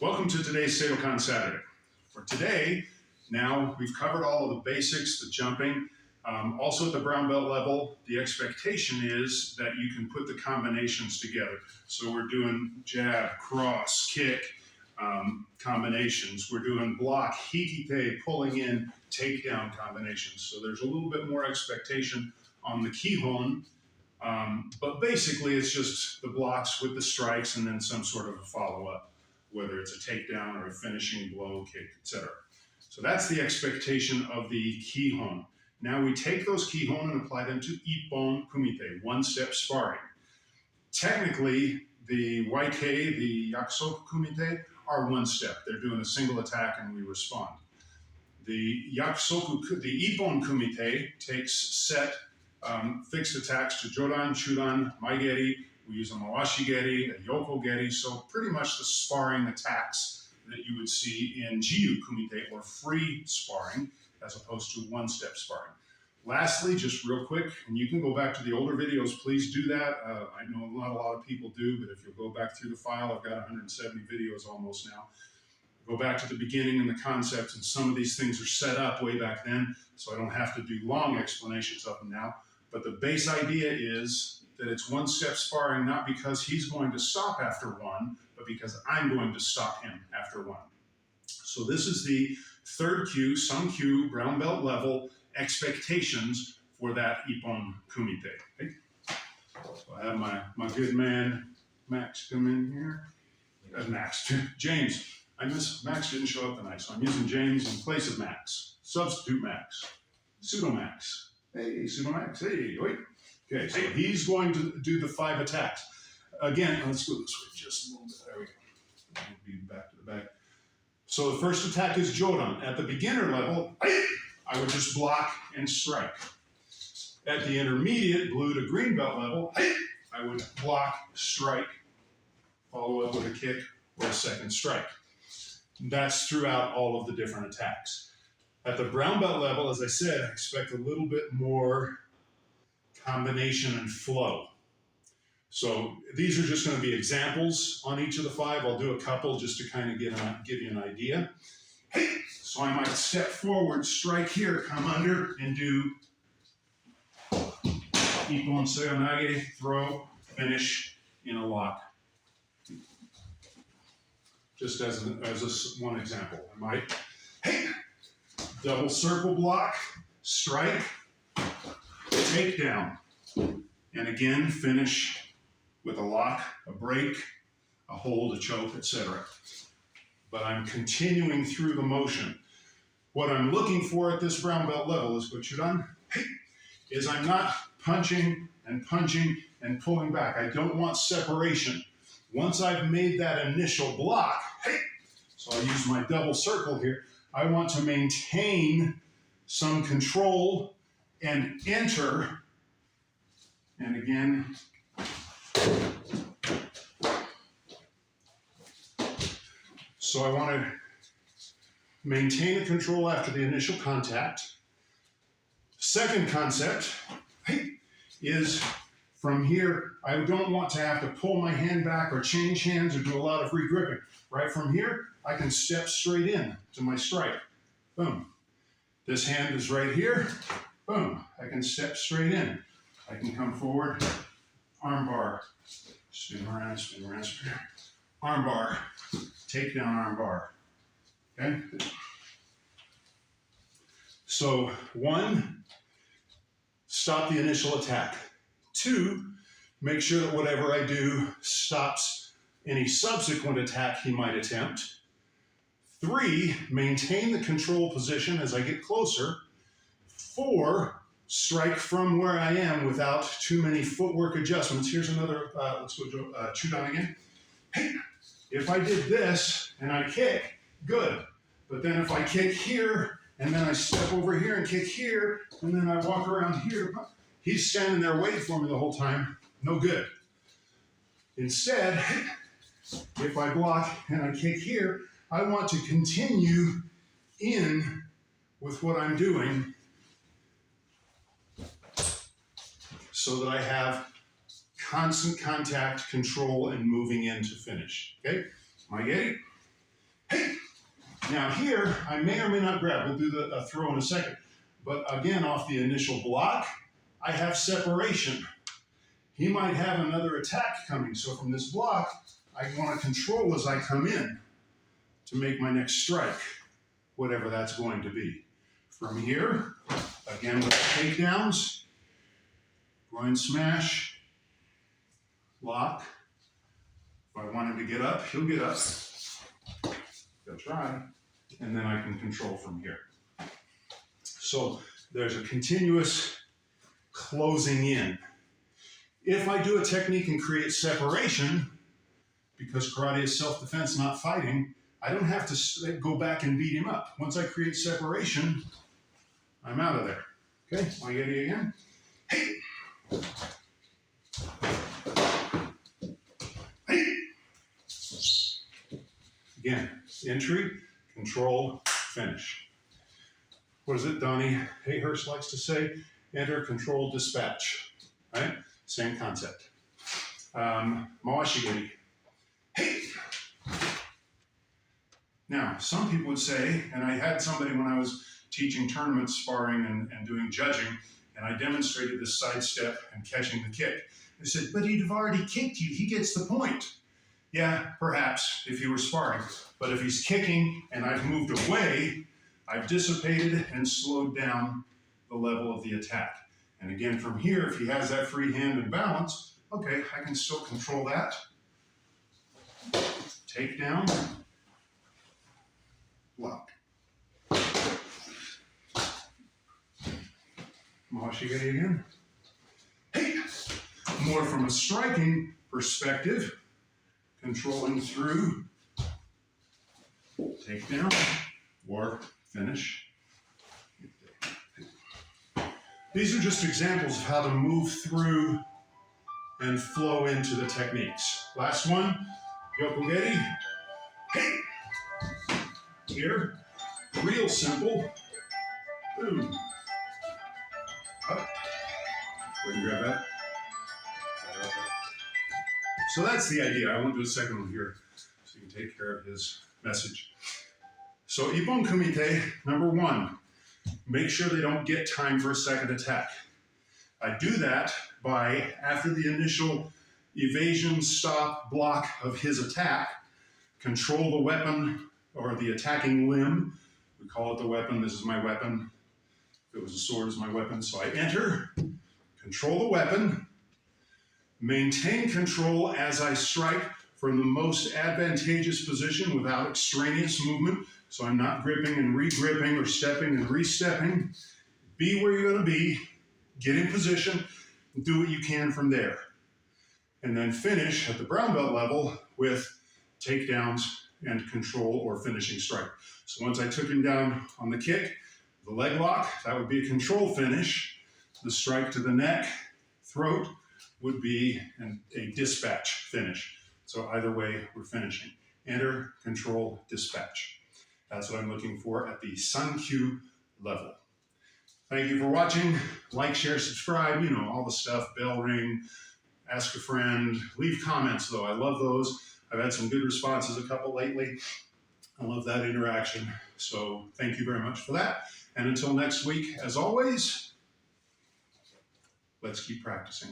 Welcome to today's Seidokan Saturday. For today, now we've covered all of the basics, the jumping. Also at the brown belt level, the expectation is that you can put the combinations together. So we're doing jab, cross, kick combinations. We're doing block, hikite, pulling in, takedown combinations. So there's a little bit more expectation on the kihon. But basically it's just the blocks with the strikes and then some sort of a follow-up, whether it's a takedown or a finishing blow, kick, etc. So that's the expectation of the kihon. Now we take those kihon and apply them to Ippon kumite, one-step sparring. Technically, the YK, the yakusoku kumite, are one step. They're doing a single attack and we respond. The Ippon kumite takes set fixed attacks to jodan, chudan, maigeri. We use a mawashi geri, a yoko geri, so pretty much the sparring attacks that you would see in jiu kumite, or free sparring, as opposed to one-step sparring. Lastly, just real quick, and you can go back to the older videos, please do that. I know not a lot of people do, but if you'll go back through the file, I've got 170 videos almost now. Go back to the beginning and the concepts, and some of these things are set up way back then, so I don't have to do long explanations of them now. But the base idea is that it's one-step sparring, not because he's going to stop after one, but because I'm going to stop him after one. So this is the third cue, some cue, brown belt level expectations for that Ippon kumite. Okay? So I have my good man, Max, come in here. James. Max didn't show up tonight, so I'm using James in place of Max. Substitute Max. Pseudo Max. Hey, Pseudo Max. Hey, wait. Okay, so he's going to do the 5 attacks. Again, let's go this way just a little bit. There we go. We'll be back to the back. So the first attack is jodan. At the beginner level, I would just block and strike. At the intermediate, blue to green belt level, I would block, strike, follow up with a kick or a second strike. That's throughout all of the different attacks. At the brown belt level, as I said, I expect a little bit more combination and flow. So these are just going to be examples on each of the 5. I'll do a couple just to kind of give you an idea. So I might step forward, strike here, come under, and do Ippon Seonage, throw, finish in a lock. Just as one example. I might, double circle block, strike, takedown, and again finish with a lock, a break, a hold, a choke, etc. But I'm continuing through the motion. What I'm looking for at this brown belt level is is I'm not punching and pulling back. I don't want separation. Once I've made that initial block, so I'll use my double circle here, I want to maintain some control and enter, and again, so I want to maintain the control after the initial contact. Second concept is from here, I don't want to have to pull my hand back or change hands or do a lot of regripping. Right from here, I can step straight in to my strike. Boom. This hand is right here. Boom. I can step straight in. I can come forward, arm bar, spin around, spin around, spin around. Arm bar, takedown arm bar. Okay? So 1, stop the initial attack. 2, make sure that whatever I do stops any subsequent attack he might attempt. 3, maintain the control position as I get closer. 4, strike from where I am without too many footwork adjustments. Here's another, let's go chudan again. If I did this and I kick, good. But then if I kick here, and then I step over here and kick here, and then I walk around here, he's standing there waiting for me the whole time, no good. Instead, if I block and I kick here, I want to continue in with what I'm doing so that I have constant contact, control, and moving in to finish. Okay? Maigeri. Hey! Now here, I may or may not grab. We'll do the throw in a second. But again, off the initial block, I have separation. He might have another attack coming. So from this block, I want to control as I come in to make my next strike, whatever that's going to be. From here, again with takedowns, groin smash, lock. If I want him to get up, he'll get up. He'll try. And then I can control from here. So there's a continuous closing in. If I do a technique and create separation, because karate is self-defense, not fighting, I don't have to go back and beat him up. Once I create separation, I'm out of there. Okay, want to get it again? Hey! Hey! Again, entry, control, finish. What is it Donnie Hayhurst likes to say? Enter, control, dispatch. Right? Same concept. Mawashigiri. Hey! Now, some people would say, and I had somebody when I was teaching tournament sparring and doing judging, and I demonstrated this sidestep and catching the kick. They said, but he'd have already kicked you. He gets the point. Yeah, perhaps, if you were sparring. But if he's kicking and I've moved away, I've dissipated and slowed down the level of the attack. And again, from here, if he has that free hand and balance, okay, I can still control that. Take down, block. Mawashigiri again. Hey! More from a striking perspective, controlling through, take down, or finish. These are just examples of how to move through and flow into the techniques. Last one, yokogeri. Hey! Here, real simple. Boom. Up. Wait and grab that. So that's the idea. I won't do a second one here so you can take care of his message. So Ippon kumite, number one, make sure they don't get time for a second attack. I do that by, after the initial evasion, stop, block of his attack, control the weapon or the attacking limb. We call it the weapon. This is my weapon. If it was a sword, it's my weapon. So I enter, control the weapon, maintain control as I strike from the most advantageous position without extraneous movement. So I'm not gripping and re-gripping or stepping and re-stepping. Be where you're going to be, get in position, and do what you can from there. And then finish at the brown belt level with takedowns and control or finishing strike. So once I took him down on the kick, the leg lock, that would be a control finish. The strike to the neck, throat, would be a dispatch finish. So either way, we're finishing. Enter, control, dispatch. That's what I'm looking for at the Sun Q level. Thank you for watching. Like, share, subscribe, you know, all the stuff, bell ring, ask a friend. Leave comments though, I love those. I've had some good responses, a couple lately. I love that interaction. So thank you very much for that. And until next week, as always, let's keep practicing.